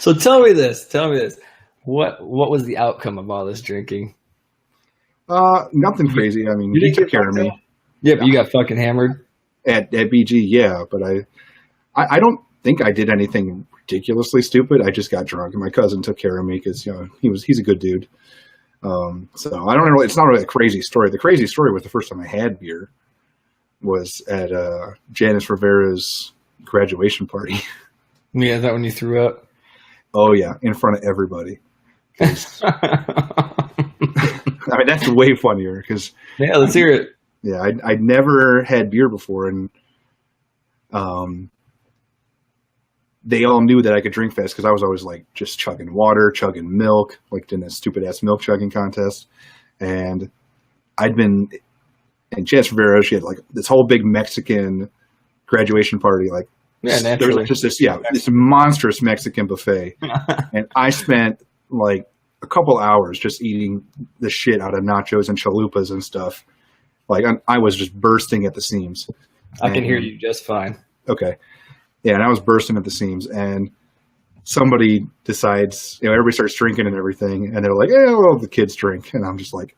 So tell me this. What was the outcome of all this drinking? Nothing crazy. I mean, You he didn't took get care of fucked me up? Yeah, but you got fucking hammered. at BG. Yeah, but I don't think I did anything ridiculously stupid. I just got drunk, and my cousin took care of me because he's a good dude. So I don't know. It's not really a crazy story. The crazy story was the first time I had beer was at Janice Rivera's graduation party. Yeah, is that when you threw up? Oh yeah, in front of everybody. I mean, that's way funnier because Yeah, let's hear it. yeah, I'd never had beer before, and they all knew that I could drink fast because I was always like just chugging water, chugging milk, like in that stupid ass milk chugging contest. And I'd been in Chance Rivera. She had like this whole big Mexican graduation party. Like, Yeah, there was naturally. like just this monstrous Mexican buffet, and I spent like a couple hours just eating the shit out of nachos and chalupas and stuff. Like I was just bursting at the seams. I can hear you just fine. Okay. Yeah, and I was bursting at the seams, and somebody decides, everybody starts drinking and everything, and they're like, well, the kids drink. And I'm just like,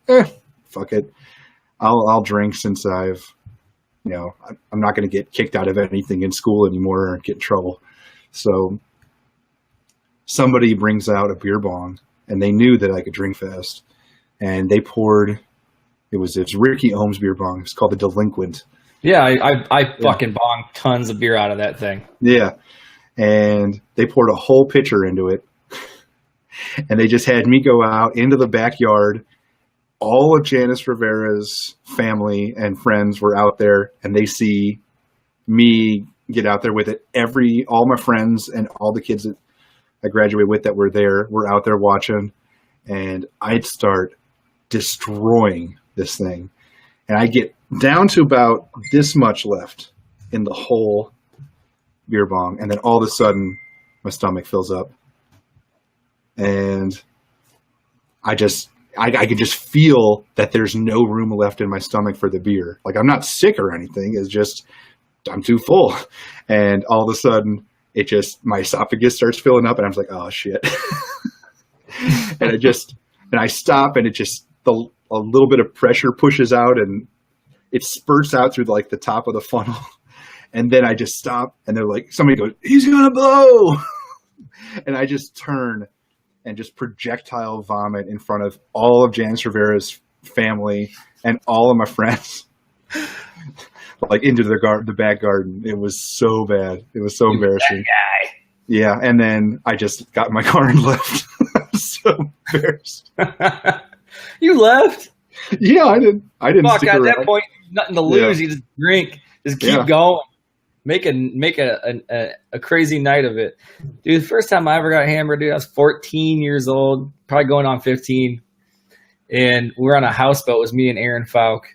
fuck it. I'll drink since I'm not going to get kicked out of anything in school anymore or get in trouble. So somebody brings out a beer bong, and they knew that I could drink fast, and they poured, it's Ricky Ohm's beer bong. It's called the Delinquent. Yeah, I fucking bonged tons of beer out of that thing. Yeah. And they poured a whole pitcher into it. And they just had me go out into the backyard. All of Janice Rivera's family and friends were out there, and they see me get out there with it. All my friends and all the kids that I graduated with that were there were out there watching. And I'd start destroying this thing. And I get down to about this much left in the whole beer bong, and then all of a sudden my stomach fills up, and I can just feel that there's no room left in my stomach for the beer. Like, I'm not sick or anything, it's just I'm too full. And all of a sudden my esophagus starts filling up, and I'm just like, oh shit. and I stop, and a little bit of pressure pushes out, and it spurts out through like the top of the funnel. And then I just stop, and they're like, somebody goes, he's going to blow. And I just turn and just projectile vomit in front of all of Janice Rivera's family and all of my friends, like into the back garden. It was so bad. It was so embarrassing. That guy. Yeah. And then I just got in my car and left. I was so embarrassed. You left? Yeah, I didn't Fuck, stick at around. that point, nothing to lose. Yeah. You just drink. Just keep going. Make a crazy night of it. Dude, the first time I ever got hammered, dude, I was 14 years old, probably going on 15. And we were on a houseboat. It was me and Aaron Falk.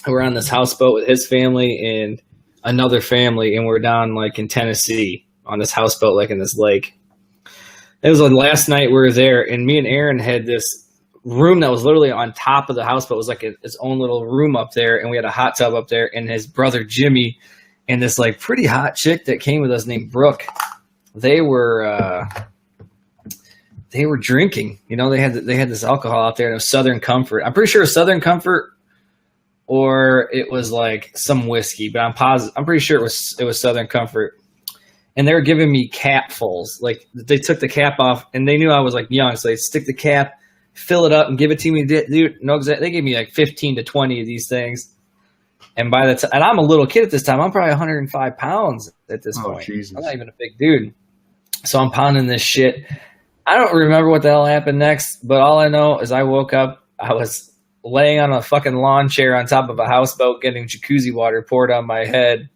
We were on this houseboat with his family and another family, and we're down like in Tennessee on this houseboat, like in this lake. It was the last night we were there, and me and Aaron had this room that was literally on top of the houseboat. It was like its own little room up there, and we had a hot tub up there, and his brother Jimmy and this like pretty hot chick that came with us named Brooke, they were drinking. They had this alcohol out there, and it was Southern Comfort. I'm pretty sure it was Southern Comfort, or it was like some whiskey, but I'm pretty sure it was Southern Comfort. And they were giving me capfuls. Like, they took the cap off, and they knew I was like young, so they stick the cap, fill it up, and give it to me. Dude, no, they gave me like 15 to 20 of these things. And by the time, and I'm a little kid at this time, I'm probably 105 pounds at this point. Jesus. I'm not even a big dude. So I'm pounding this shit. I don't remember what the hell happened next, but all I know is I woke up, I was laying on a fucking lawn chair on top of a houseboat, getting jacuzzi water poured on my head,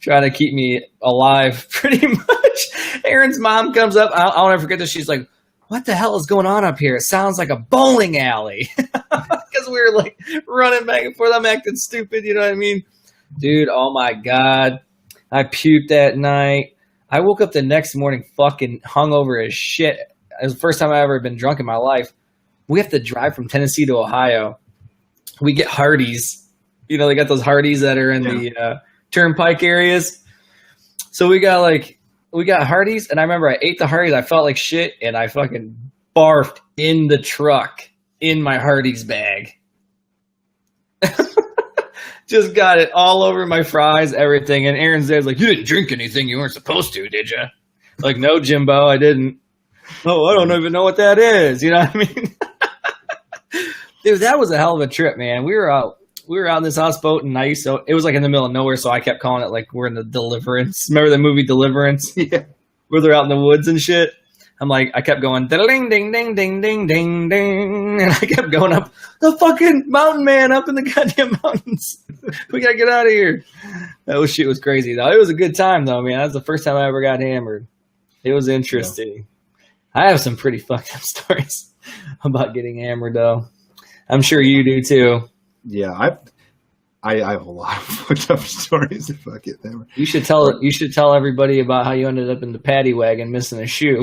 trying to keep me alive, pretty much. Aaron's mom comes up. I'll never forget this. She's like, what the hell is going on up here? It sounds like a bowling alley. Because we were like running back and forth. I'm acting stupid. You know what I mean? Dude, oh my God. I puked that night. I woke up the next morning fucking hungover as shit. It was the first time I ever been drunk in my life. We have to drive from Tennessee to Ohio. We get Hardee's. They got those Hardee's that are in the turnpike areas. So we got we got Hardee's, and I remember I ate the Hardee's. I felt like shit, and I fucking barfed in the truck in my Hardee's bag. Just got it all over my fries, everything. And Aaron's there's like, you didn't drink anything you weren't supposed to, did you? Like, no, Jimbo, I didn't. Oh, I don't even know what that is. You know what I mean? Dude, that was a hell of a trip, man. We were out on this houseboat in Nice. So it was like in the middle of nowhere. So I kept calling it like we're in the Deliverance. Remember the movie Deliverance? Yeah. Where they're out in the woods and shit. I'm like, I kept going, ding, ding, ding, ding, ding, ding, ding. And I kept going up, the fucking mountain man up in the goddamn mountains. We got to get out of here. That shit was crazy, though. It was a good time, though, man. That was the first time I ever got hammered. It was interesting. Yeah. I have some pretty fucked up stories about getting hammered, though. I'm sure you do, too. Yeah, I have a lot of fucked up stories if I get hammered. You should tell everybody about how you ended up in the paddy wagon missing a shoe.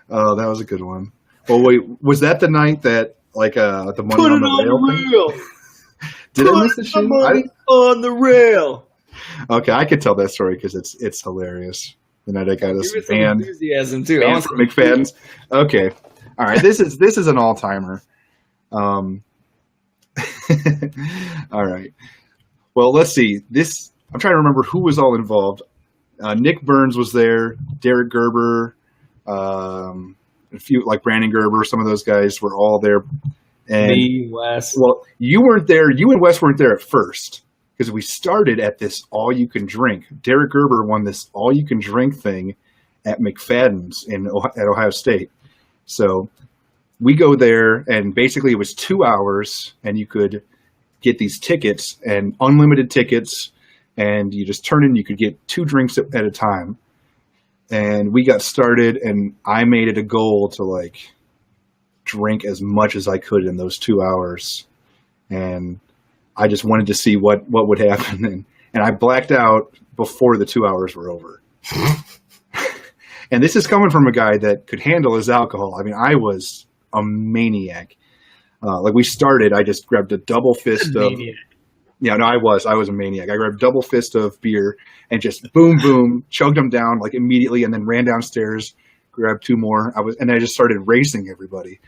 Oh, that was a good one. Well, wait, was that the night that like the money Put on it the rail? Did I miss the shoe? On the rail. Okay, I could tell that story because it's hilarious. The night I got us banned. Enthusiasm too. Banned from McFadden's. Okay, all right. This is an all timer. All right. Well, let's see. I'm trying to remember who was all involved. Nick Burns was there. Derek Gerber. A few like Brandon Gerber. Some of those guys were all there. And me, Wes. Well, you weren't there. You and Wes weren't there at first because we started at this all-you-can-drink. Derek Gerber won this all-you-can-drink thing at McFadden's at Ohio State. So we go there, and basically it was 2 hours, and you could get these tickets, and unlimited tickets, and you just turn in, you could get 2 drinks at a time. And we got started, and I made it a goal to, like, drink as much as I could in those 2 hours. And I just wanted to see what would happen. And I blacked out before the 2 hours were over. And this is coming from a guy that could handle his alcohol. I mean, I was a maniac. Like we started, I just grabbed a double fist of. Yeah, no, I was a maniac. I grabbed a double fist of beer and just boom, boom, chugged them down like immediately, and then ran downstairs, grabbed 2 more. I just started racing everybody.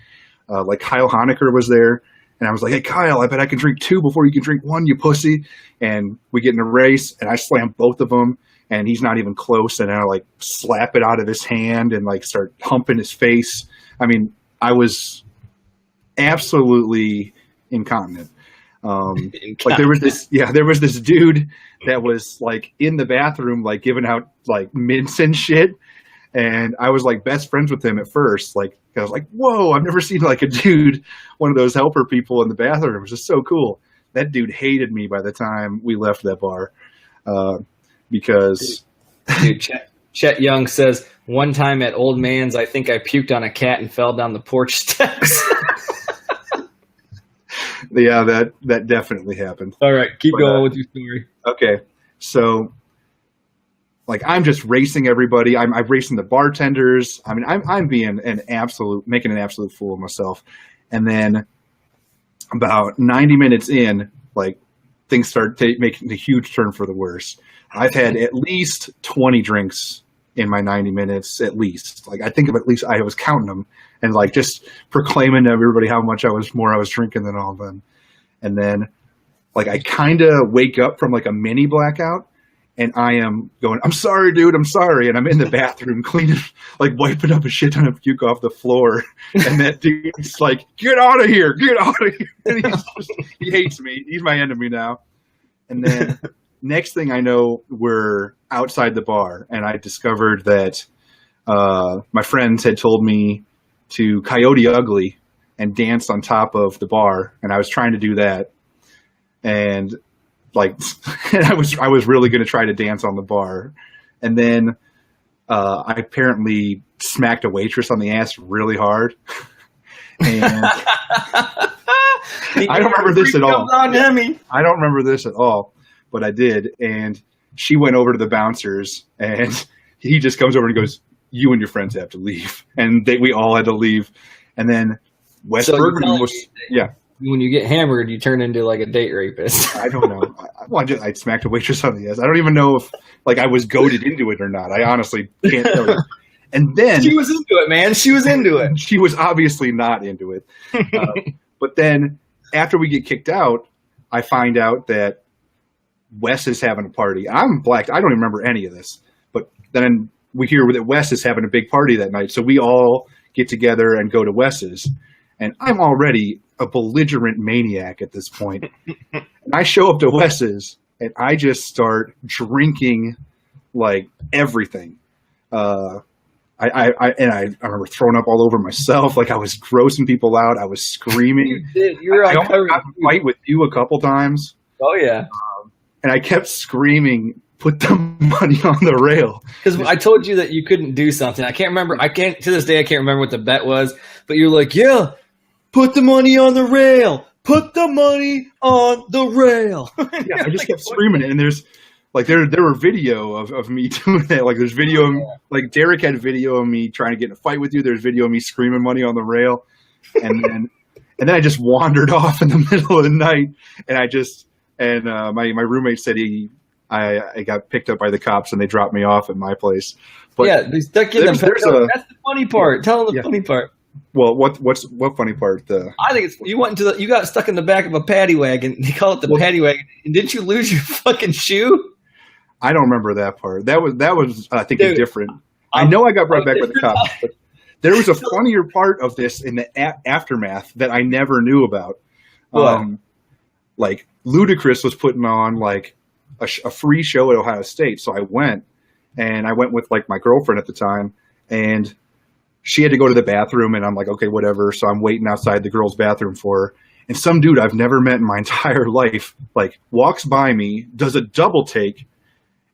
Like Kyle Honecker was there, and I was like, "Hey, Kyle, I bet I can drink 2 before you can drink 1, you pussy." And we get in a race, and I slam both of them, and he's not even close, and I like slap it out of his hand and like start humping his face. I mean, I was absolutely incontinent. Like there was this dude that was like in the bathroom, like giving out like mints and shit. And I was like best friends with him at first. Like I was like, whoa, I've never seen like a dude, one of those helper people in the bathroom. It was just so cool. That dude hated me by the time we left that bar. Because dude, Chet Young says, one time at Old Man's, I think I puked on a cat and fell down the porch steps. Yeah, that definitely happened. All right, keep going with your story. Okay, so like I'm just racing everybody. I'm racing the bartenders. I mean, I'm being making an absolute fool of myself. And then about 90 minutes in, like things start making a huge turn for the worse. I've had at least 20 drinks in my 90 minutes, at least. Like I think of at least I was counting them and like just proclaiming to everybody how much I was drinking than all of them. And then like I kind of wake up from like a mini blackout and I am going, "I'm sorry, dude, I'm sorry." And I'm in the bathroom cleaning, like wiping up a shit ton of puke off the floor. And that dude's like, "Get out of here, get out of here." And he hates me. He's my enemy now. And then next thing I know, we're outside the bar, and I discovered that my friends had told me to Coyote Ugly and dance on top of the bar, and I was trying to do that, and like, and I was really going to try to dance on the bar, and then I apparently smacked a waitress on the ass really hard, and I don't remember this at all. I don't remember this at all. But I did, and she went over to the bouncers, and he just comes over and goes, "You and your friends have to leave." And we all had to leave. And then Wes Bergman was, yeah. when you get hammered, you turn into like a date rapist. I don't know. I smacked a waitress on the ass. I don't even know if like I was goaded into it or not. I honestly can't tell you. And then She was into it, man. She was into it. she was obviously not into it. But then after we get kicked out, I find out that Wes is having a party. I'm blacked. I don't even remember any of this. But then we hear that Wes is having a big party that night. So we all get together and go to Wes's. And I'm already a belligerent maniac at this point. And I show up to Wes's and I just start drinking like everything. I remember throwing up all over myself. Like I was grossing people out. I was screaming. You did. You were I almost got in a fight with you a couple times. Oh yeah. And I kept screaming, "Put the money on the rail." Because I told you that you couldn't do something. I can't remember. To this day, I can't remember what the bet was. But you're like, yeah, put the money on the rail. Put the money on the rail. Yeah, I just kept screaming it. And there's like there were video of me doing that. Like there's video of like Derek had video of me trying to get in a fight with you. There's video of me screaming money on the rail. And then I just wandered off in the middle of the night. And my roommate said I got picked up by the cops and they dropped me off at my place. But yeah, they stuck you in that's the funny part. Tell them the funny part. Well, what funny part? I think it's you got stuck in the back of a paddy wagon. They call it the paddy wagon. And didn't you lose your fucking shoe? I don't remember that part. That was I think different. I know I got brought back by the cops, but there was a funnier part of this in the aftermath that I never knew about. Like Ludacris was putting on like a free show at Ohio State, so I went with like my girlfriend at the time, and she had to go to the bathroom, and I'm like, okay, whatever. So I'm waiting outside the girls' bathroom for her, and some dude I've never met in my entire life like walks by me, does a double take,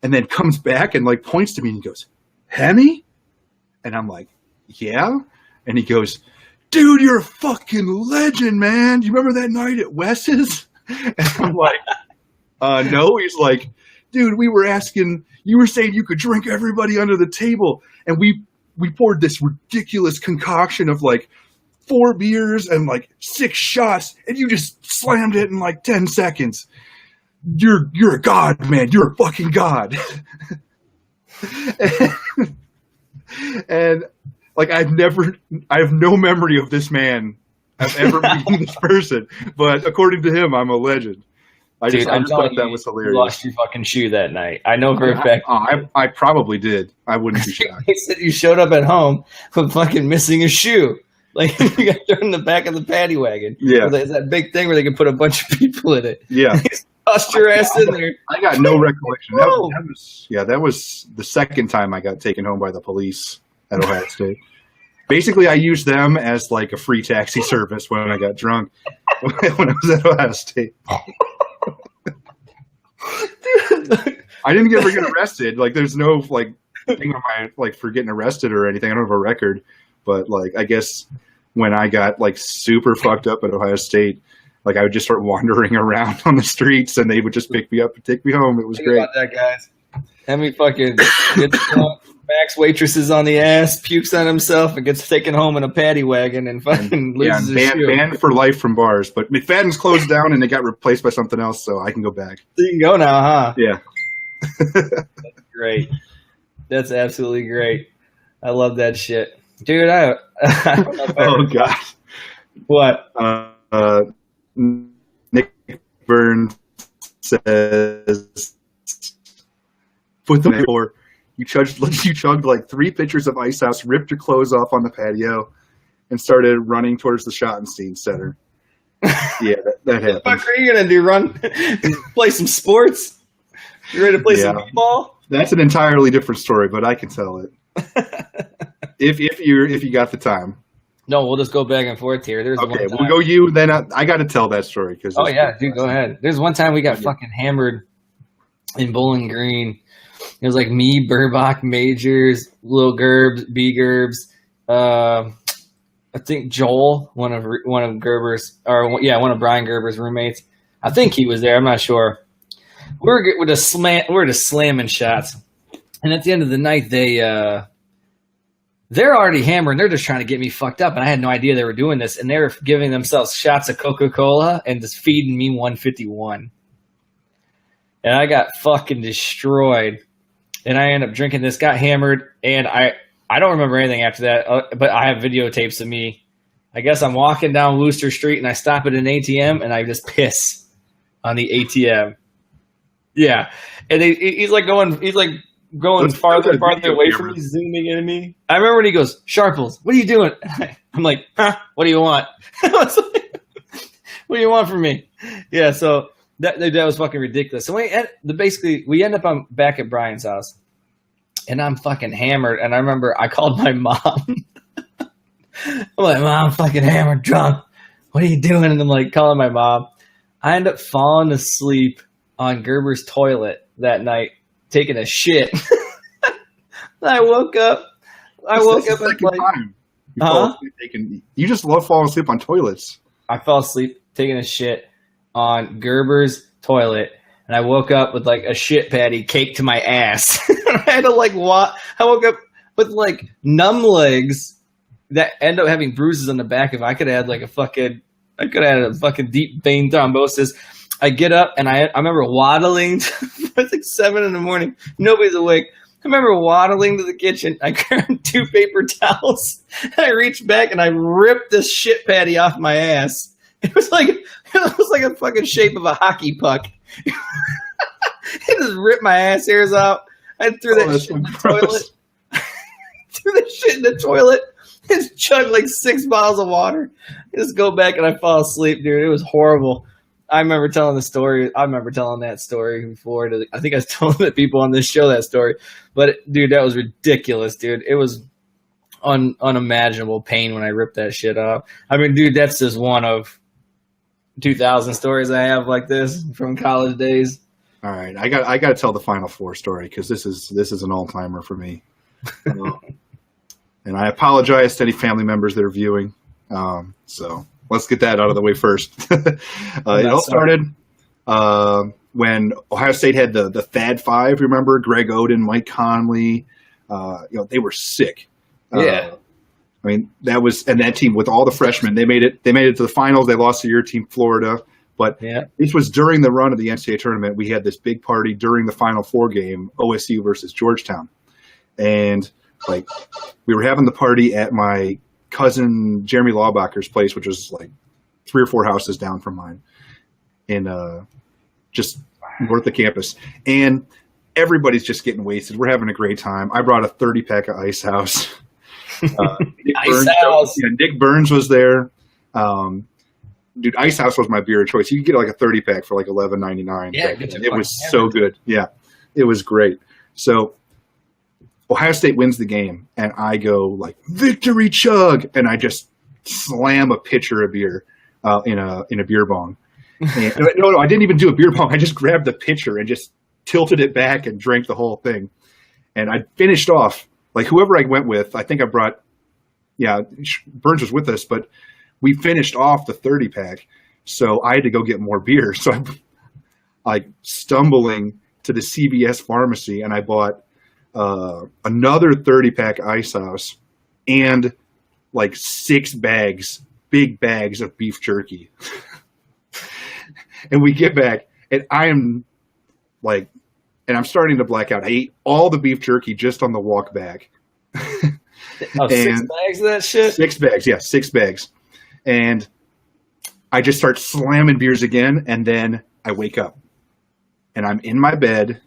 and then comes back and like points to me and he goes, "Hemmy?" And I'm like, "Yeah," and he goes, "Dude, you're a fucking legend, man. You remember that night at Wes's?" And I'm like, no. He's like, "Dude, you were saying you could drink everybody under the table, and we poured this ridiculous concoction of like 4 beers and like 6 shots, and you just slammed it in like 10 seconds. You're a god, man. You're a fucking god." and like I have no memory of this man. I've ever meeting this person, but according to him, I'm a legend. I just thought that was hilarious. You lost your fucking shoe that night. I know for a fact. I probably did. I wouldn't be shocked. He said you showed up at home with fucking missing a shoe. Like you got thrown in the back of the paddy wagon. Yeah, it's that big thing where they can put a bunch of people in it. Yeah, tossed your ass in there. I got no recollection. That was the second time I got taken home by the police at Ohio State. Basically, I used them as like a free taxi service when I got drunk when I was at Ohio State. I didn't ever get arrested. Like, there's no like thing on my like for getting arrested or anything. I don't have a record, but like I guess when I got like super fucked up at Ohio State, like I would just start wandering around on the streets, and they would just pick me up and take me home. It was great. About that, guys. Hemmy fucking gets drunk, smacks waitresses on the ass, pukes on himself, and gets taken home in a paddy wagon and fucking loses his shoe. Banned for life from bars. But McFadden's closed down and it got replaced by something else, so I can go back. So you can go now, huh? Yeah. That's great. That's absolutely great. I love that shit. Dude, I don't know if oh, God. What? Nick Burns says, put the floor. You chugged like 3 pitchers of Ice House, ripped your clothes off on the patio, and started running towards the Schottenstein Center. Yeah, that happened. What the fuck are you gonna do? Run? Play some sports? You ready to play some ball? That's an entirely different story, but I can tell it. if you got the time. No, we'll just go back and forth here. Okay, we'll go you. Then I got to tell that story because. Oh yeah, dude, go ahead. There's one time we got fucking hammered in Bowling Green. It was like me, Burbach, Majors, Lil Gerbs, B Gerbs. I think Joel, one of Gerber's, one of Brian Gerber's roommates. I think he was there. I'm not sure. We're just slamming shots, and at the end of the night, they're already hammered. They're just trying to get me fucked up, and I had no idea they were doing this. And they were giving themselves shots of Coca-Cola and just feeding me 151. And I got fucking destroyed. And I ended up drinking this, got hammered, and I don't remember anything after that, but I have videotapes of me. I guess I'm walking down Wooster Street, and I stop at an ATM, and I just piss on the ATM. Yeah. And he's going farther and farther away from me, zooming into me. I remember when he goes, Sharples, what are you doing? I'm like, huh? What do you want? I was like, what do you want from me? Yeah, so that was fucking ridiculous. So we end up back at Brian's house, and I'm fucking hammered. And I remember I called my mom. I'm like, Mom, I'm fucking hammered, drunk. What are you doing? And I'm like calling my mom. I end up falling asleep on Gerber's toilet that night, taking a shit. I woke up and like, you just love falling asleep on toilets. I fell asleep taking a shit on Gerber's toilet, and I woke up with like a shit patty caked to my ass. I had to like I woke up with like numb legs that end up having bruises on the back. If I could have had I could have had a fucking deep vein thrombosis. I get up and I remember waddling. It's like 7 a.m. Nobody's awake. I remember waddling to the kitchen. I grabbed 2 paper towels. And I reached back and I ripped this shit patty off my ass. It was like a fucking shape of a hockey puck. It just ripped my ass hairs out. I threw that shit in the toilet. Threw that shit in the toilet. Just chugged like 6 bottles of water. I just go back and I fall asleep, dude. It was horrible. I remember telling the story. I remember telling that story before. I think I was telling the people on this show that story. But, dude, that was ridiculous, dude. It was unimaginable pain when I ripped that shit off. I mean, dude, that's just one of 2,000 stories I have like this from college days. All right. I got to tell the Final Four story because this is an all-timer for me. And I apologize to any family members that are viewing. So let's get that out of the way first. It all started when Ohio State had the Thad Five. Remember Greg Oden, Mike Conley? They were sick. Yeah. I mean, that team with all the freshmen. They made it to the finals. They lost to your team, Florida. But this was during the run of the NCAA tournament. We had this big party during the Final Four game, OSU versus Georgetown, and like we were having the party at my cousin Jeremy Lawbacher's place, which was like 3 or 4 houses down from mine, in just north of campus. And everybody's just getting wasted. We're having a great time. I brought a 30-pack of Ice House. Nick Burns was there. Dude, Ice House was my beer of choice. You could get like a 30-pack for like $11.99. Yeah, it was so good. Yeah, it was great. So Ohio State wins the game, and I go like victory chug, and I just slam a pitcher of beer in a beer bong. And, no, I didn't even do a beer bong. I just grabbed the pitcher and just tilted it back and drank the whole thing. And I finished off like whoever I went with. I think I brought, Burns was with us, but we finished off the 30-pack, so I had to go get more beer. So I'm like stumbling to the CVS pharmacy, and I bought another 30-pack Ice House and like 6 big bags of beef jerky. And we get back, and I'm starting to black out. I ate all the beef jerky just on the walk back. 6 bags of that shit? 6 bags, yeah, 6 bags. And I just start slamming beers again, and then I wake up. And I'm in my bed.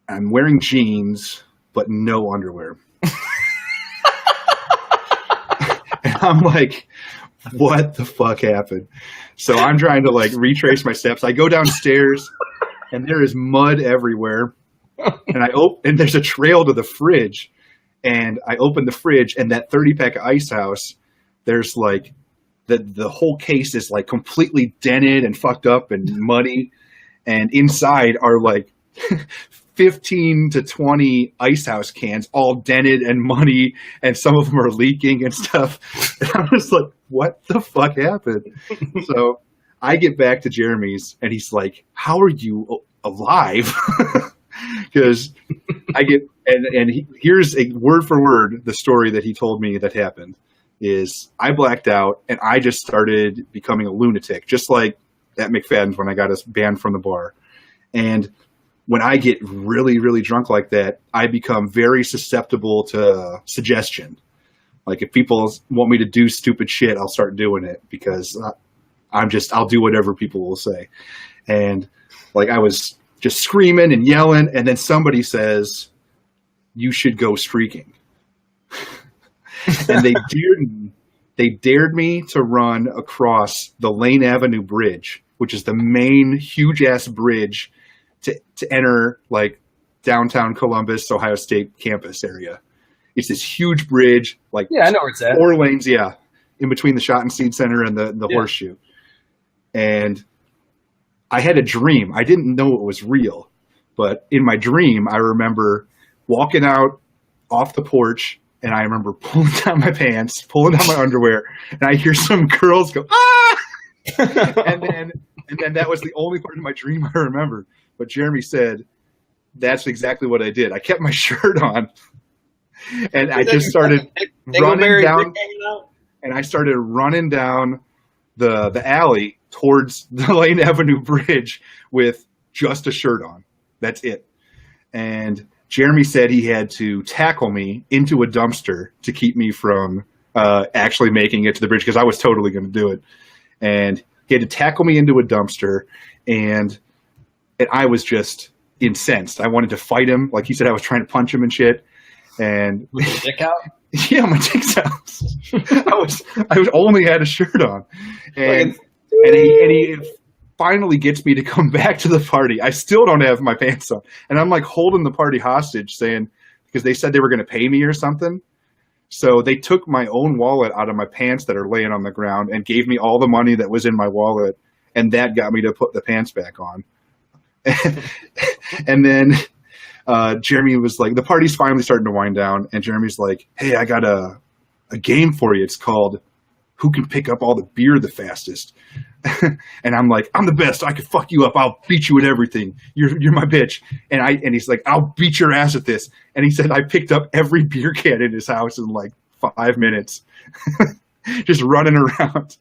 I'm wearing jeans, but no underwear. And I'm like, what the fuck happened? So I'm trying to like retrace my steps. I go downstairs, and there is mud everywhere. And there's a trail to the fridge. And I open the fridge, and that 30-pack of Ice House, there's like the whole case is like completely dented and fucked up and muddy. And inside are like 15 to 20 Ice House cans, all dented and muddy, and some of them are leaking and stuff. And I'm just like, what the fuck happened? So I get back to Jeremy's, and he's like, how are you alive? Because Here's a word for word the story that he told me that happened is I blacked out and I just started becoming a lunatic, just like at McFadden's when I got us banned from the bar. And when I get really, really drunk like that, I become very susceptible to suggestion. Like if people want me to do stupid shit, I'll start doing it because I'll do whatever people will say. And like I was just screaming and yelling, and then somebody says, "You should go streaking." And they dared me to run across the Lane Avenue Bridge, which is the main huge ass bridge to enter like downtown Columbus, Ohio State campus area. It's this huge bridge, like I know where it's at. 4 lanes, in between the Shot and Seed Center and the Horseshoe. And I had a dream. I didn't know it was real, but in my dream, I remember walking out off the porch, and I remember pulling down my pants, pulling down my underwear, and I hear some girls go, "Ah!" and then that was the only part of my dream I remember. But Jeremy said that's exactly what I did. I kept my shirt on, and I just started running down, and I started running down the alley towards the Lane Avenue Bridge with just a shirt on. That's it. And Jeremy said he had to tackle me into a dumpster to keep me from actually making it to the bridge because I was totally going to do it. And he had to tackle me into a dumpster, and I was just incensed. I wanted to fight him. Like he said, I was trying to punch him and shit. And was your dick out? Yeah, my dick's out. I only had a shirt on, and he finally gets me to come back to the party. I still don't have my pants on, and I'm like holding the party hostage, saying because they said they were going to pay me or something. So they took my own wallet out of my pants that are laying on the ground and gave me all the money that was in my wallet, and that got me to put the pants back on. And then Jeremy was like, the party's finally starting to wind down, and Jeremy's like, "Hey, I got a game for you. It's called Who Can Pick Up All the Beer the Fastest." And I'm like, "I'm the best. I could fuck you up. I'll beat you at everything. You're my bitch." And he's like, "I'll beat your ass at this." And he said I picked up every beer can in his house in like 5 minutes, just running around.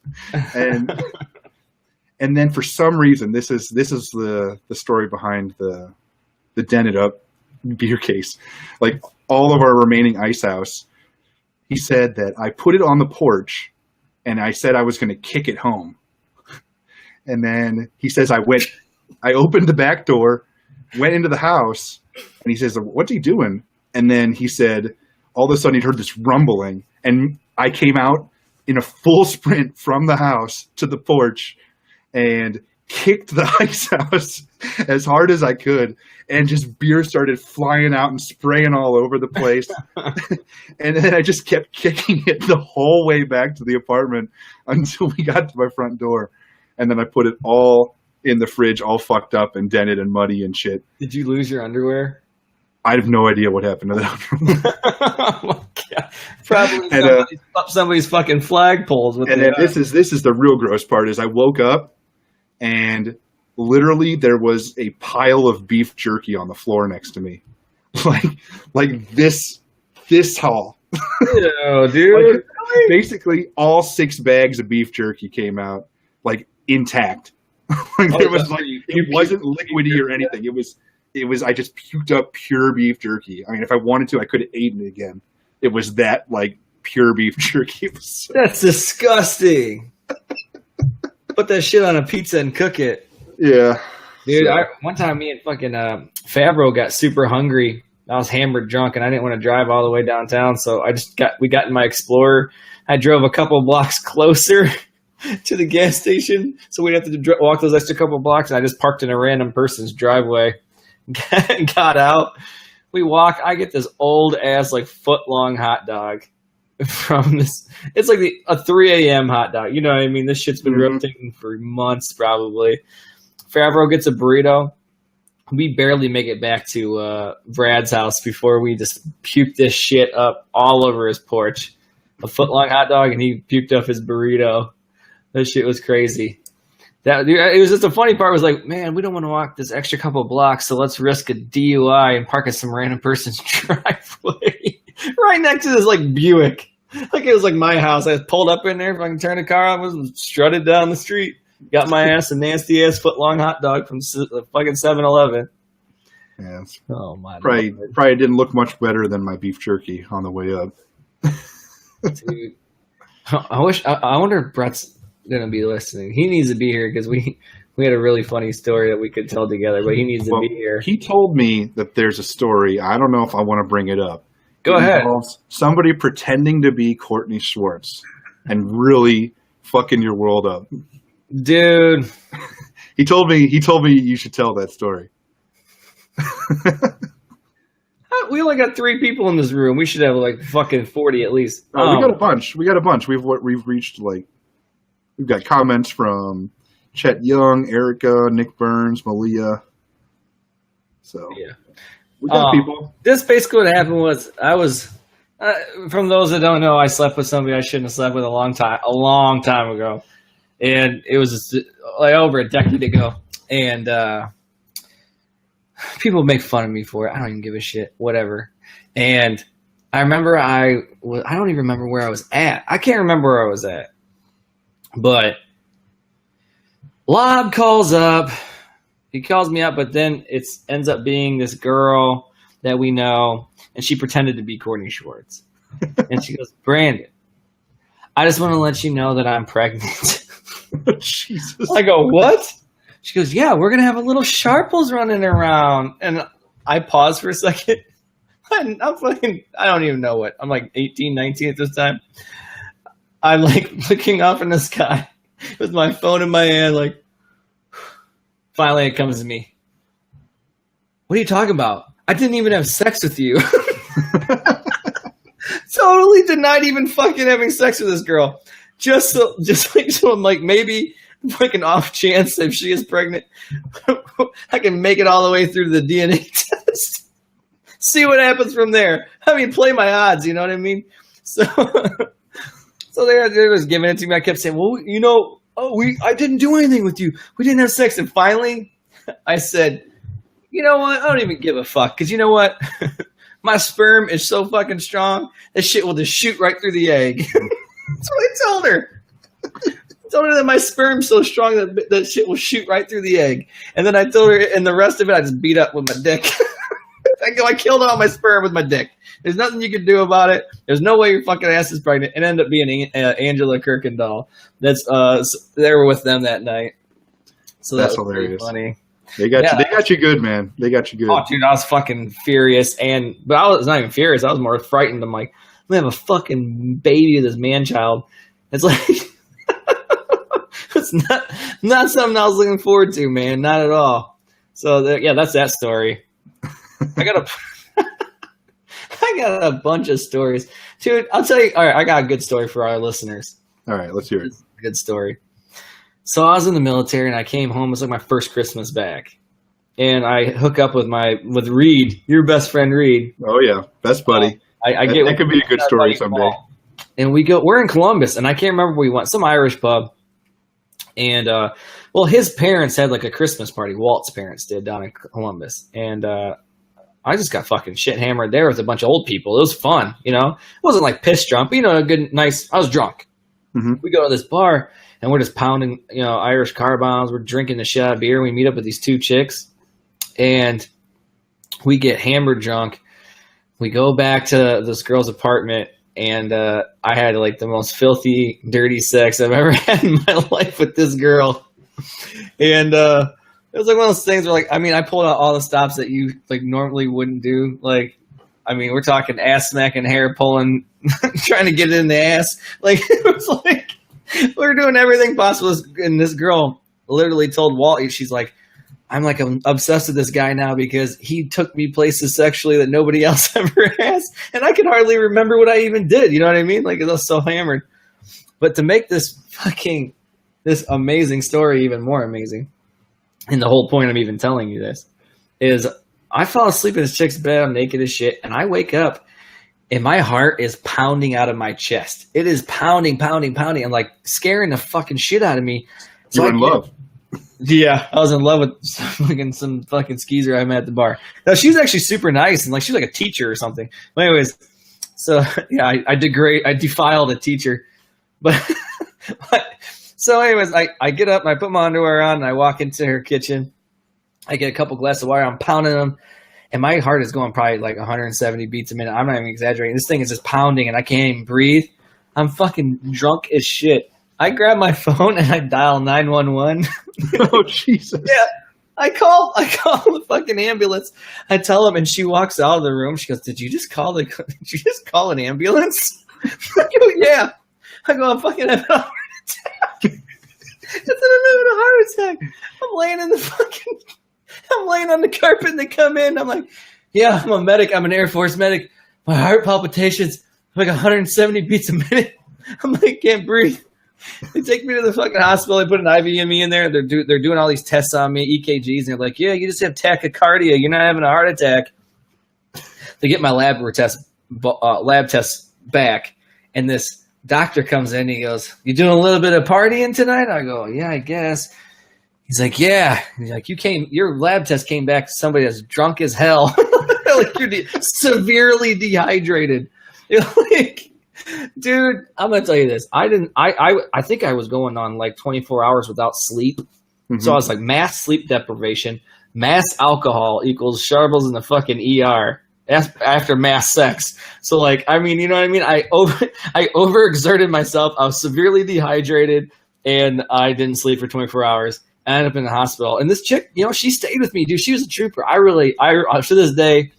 And then for some reason, this is the story behind the dented up beer case. Like all of our remaining ice house, he said that I put it on the porch, and I said I was going to kick it home. And then he says I opened the back door, went into the house, and he says, "What's he doing?" And then he said, all of a sudden he heard this rumbling, and I came out in a full sprint from the house to the porch and kicked the ice house as hard as I could, and just beer started flying out and spraying all over the place. And then I just kept kicking it the whole way back to the apartment until we got to my front door. And then I put it all in the fridge, all fucked up and dented and muddy and shit. Did you lose your underwear? I have no idea what happened to that. Oh my God. Probably somebody's fucking flagpoles. And then this is the real gross part is I woke up and literally there was a pile of beef jerky on the floor next to me. Like this tall. Ew, dude. Like, basically all 6 bags of beef jerky came out like intact. Like there was like it wasn't liquidy or anything. It was I just puked up pure beef jerky. I mean, if I wanted to, I could have eaten it again. It was that like pure beef jerky. That's disgusting. Put that shit on a pizza and cook it. Yeah. Dude, one time me and fucking Favreau got super hungry. I was hammered drunk, and I didn't want to drive all the way downtown, so we got in my Explorer. I drove a couple blocks closer to the gas station, so we'd have to walk those extra couple blocks, and I just parked in a random person's driveway. Got out. We walk. I get this old ass like foot long hot dog from this. It's like a 3 a.m. hot dog. You know what I mean? This shit's been rotating for months probably. Favreau gets a burrito. We barely make it back to Brad's house before we just puked this shit up all over his porch. A foot long hot dog, and he puked up his burrito. That shit was crazy. It was just the funny part was like, man, we don't want to walk this extra couple blocks, so let's risk a DUI and park at some random person's driveway right next to this like Buick. Like it was like my house. I pulled up in there, if I can turn the car on, was strutted down the street, got my ass a nasty ass foot long hot dog from fucking 7-Eleven. Yeah, oh my! Probably didn't look much better than my beef jerky on the way up. Dude, I wonder if Brett's gonna be listening. He needs to be here because we had a really funny story that we could tell together, but he needs to be here. He told me that there's a story. I don't know if I want to bring it up. Go ahead. Somebody pretending to be Courtney Schwartz and really fucking your world up. Dude. He told me you should tell that story. We only got 3 people in this room. We should have like fucking 40 at least. We got a bunch. We've reached like, we've got comments from Chet Young, Erica, Nick Burns, Malia. So yeah, we got people. This basically what happened was I was, from those that don't know, I slept with somebody I shouldn't have slept with a long time ago, and it was like over a decade ago, and people make fun of me for it. I don't even give a shit, whatever. And I remember I don't even remember where I was at. I can't remember where I was at, but Lob calls up. He calls me up, but then it ends up being this girl that we know, and she pretended to be Courtney Schwartz. And she goes, Brandon, I just want to let you know that I'm pregnant. Jesus. I go, what? She goes, yeah, we're going to have a little Sharples running around. And I pause for a second. I don't even know what. I'm like 18, 19 at this time. I'm like looking off in the sky with my phone in my hand, like, finally it comes to me. What are you talking about? I didn't even have sex with you. Totally denied even fucking having sex with this girl. Just so I'm like, maybe like an off chance if she is pregnant, I can make it all the way through the DNA test. See what happens from there. I mean, play my odds, you know what I mean? So they was giving it to me. I kept saying, well, you know, I didn't do anything with you. We didn't have sex. And finally, I said, you know what? I don't even give a fuck. Because you know what? My sperm is so fucking strong, this shit will just shoot right through the egg. That's what I told her. I told her that my sperm's so strong that shit will shoot right through the egg. And then I told her, and the rest of it I just beat up with my dick. I killed all my sperm with my dick. There's nothing you can do about it. There's no way your fucking ass is pregnant. It ended up being Angela Kirkendall. That's they were with them that night. So that's hilarious. Funny. They got you good, man. They got you good. Oh, dude, I was fucking furious, but I was not even furious. I was more frightened. I'm like, I'm gonna have a fucking baby with this man child. It's like, it's not something I was looking forward to, man. Not at all. So yeah, that's that story. I got a bunch of stories, dude. I'll tell you. All right, I got a good story for our listeners. All right, let's hear it. Good story. So I was in the military and I came home. It was like my first Christmas back, and I hook up with Reed, your best friend Reed. Oh yeah, best buddy. That could be a good story someday. And we're in Columbus, and I can't remember where we went. Some Irish pub, and well, his parents had like a Christmas party. Walt's parents did down in Columbus, and I just got fucking shit hammered there with a bunch of old people. It was fun, you know. It wasn't like piss drunk, but you know, a good, nice. I was drunk. Mm-hmm. We go to this bar. And we're just pounding, you know, Irish car bombs. We're drinking the shit out of beer. We meet up with these 2 chicks, and we get hammered drunk. We go back to this girl's apartment, and I had like the most filthy, dirty sex I've ever had in my life with this girl. And it was like one of those things where, like, I mean, I pulled out all the stops that you like normally wouldn't do. Like, I mean, we're talking ass smacking, hair pulling, trying to get it in the ass. Like, it was like. We're doing everything possible, and this girl literally told Walt, she's like, I'm obsessed with this guy now because he took me places sexually that nobody else ever has, and I can hardly remember what I even did, you know what I mean? Like, I was so hammered. But to make this amazing story even more amazing, and the whole point of even telling you this, is I fall asleep in this chick's bed, I'm naked as shit, and I wake up, and my heart is pounding out of my chest. It is pounding. I'm like scaring the fucking shit out of me. So you're in love. Yeah, I was in love with some fucking skeezer I met at the bar. No, she was actually super nice and like she was like a teacher or something. But anyways, so yeah, I defiled a teacher. But so anyways, I get up and I put my underwear on and I walk into her kitchen. I get a couple glasses of water. I'm pounding them, and my heart is going probably like 170 beats a minute. I'm not even exaggerating. This thing is just pounding, and I can't even breathe. I'm fucking drunk as shit. I grab my phone and I dial 911. Oh Jesus! Yeah, I call the fucking ambulance. I tell them, and she walks out of the room. She goes, "Did you just call an ambulance?" I go, "Yeah." I go, "I'm fucking having a heart attack." I said, "I'm having a heart attack." I'm laying on the carpet and they come in. I'm like, "Yeah, I'm a medic. I'm an Air Force medic. My heart palpitations like 170 beats a minute." I'm like, "Can't breathe." They take me to the fucking hospital. They put an IV in me in there. They're doing all these tests on me, EKGs, and they're like, "Yeah, you just have tachycardia. You're not having a heart attack." They get my lab tests back, and this doctor comes in. He goes, "You doing a little bit of partying tonight?" I go, "Yeah, I guess." He's like, "Yeah." He's like, your lab test came back to somebody that's drunk as hell. Like you're severely dehydrated. You're like, dude, I'm gonna tell you this. I think I was going on like 24 hours without sleep. Mm-hmm. So I was like, mass sleep deprivation, mass alcohol equals Sharples in the fucking ER after mass sex. So like, I mean, you know what I mean? I overexerted myself. I was severely dehydrated and I didn't sleep for 24 hours. I ended up in the hospital. And this chick, you know, she stayed with me, dude. She was a trooper. I to this day,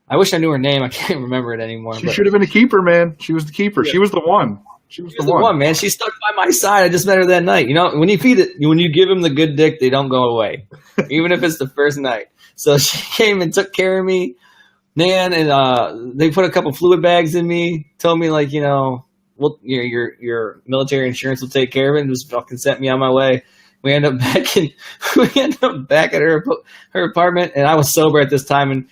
I wish I knew her name. I can't remember it anymore. She should have been a keeper, man. She was the keeper. Yeah. She was the one. She was the one, man. She stuck by my side. I just met her that night. You know, when you give them the good dick, they don't go away, even if it's the first night. So she came and took care of me, man. And they put a couple fluid bags in me. Told me like, you know, well, your military insurance will take care of it, and just fucking sent me on my way. We end up back at her apartment, and I was sober at this time, and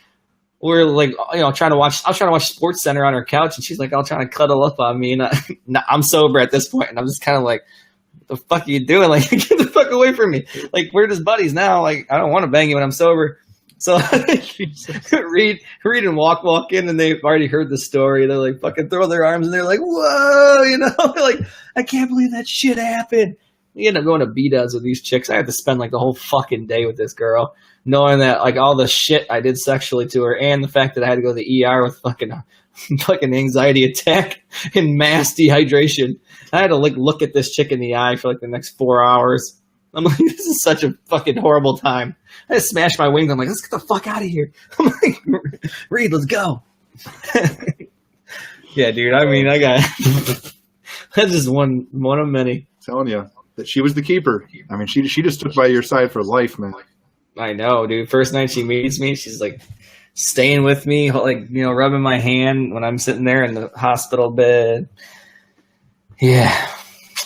we're like, you know, I was trying to watch Sports Center on her couch, and she's like, all trying to cuddle up on me, and I'm sober at this point, and I'm just kind of like, what the fuck are you doing? Like, get the fuck away from me! Like, we're just buddies now. Like, I don't want to bang you when I'm sober. So Reed and walk in, and they've already heard the story. They're like, fucking throw their arms, and they're like, whoa, you know, they're like, I can't believe that shit happened. We end up going to B-dubs with these chicks. I had to spend like the whole fucking day with this girl, knowing that like all the shit I did sexually to her, and the fact that I had to go to the ER with fucking anxiety attack and mass dehydration. I had to like look at this chick in the eye for like the next 4 hours. I'm like, this is such a fucking horrible time. I just smashed my wings. I'm like, let's get the fuck out of here. I'm like, Reed, let's go. Yeah, dude. I mean, I got that's just one of many. I'm telling you. That she was the keeper. I mean, she just stood by your side for life, man. I know, dude. First night she meets me, she's like staying with me, like, you know, rubbing my hand when I'm sitting there in the hospital bed. Yeah.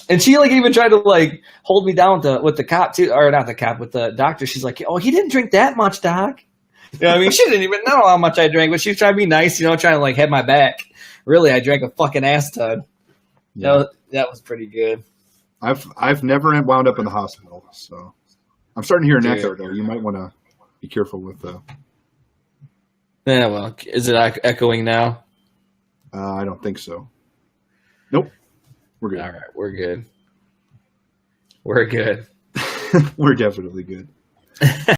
And she like even tried to like hold me down with the cop too, or not the cop, with the doctor. She's like, "Oh, he didn't drink that much, doc." You know what I mean? She didn't even know how much I drank, but she was trying to be nice, you know, trying to like have my back. Really, I drank a fucking ass ton. Yeah. That was pretty good. I've never wound up in the hospital, so I'm starting to hear an echo though. You might want to be careful with the. Yeah, well, is it echoing now? I don't think so. Nope, we're good. All right, we're good. We're good. We're definitely good.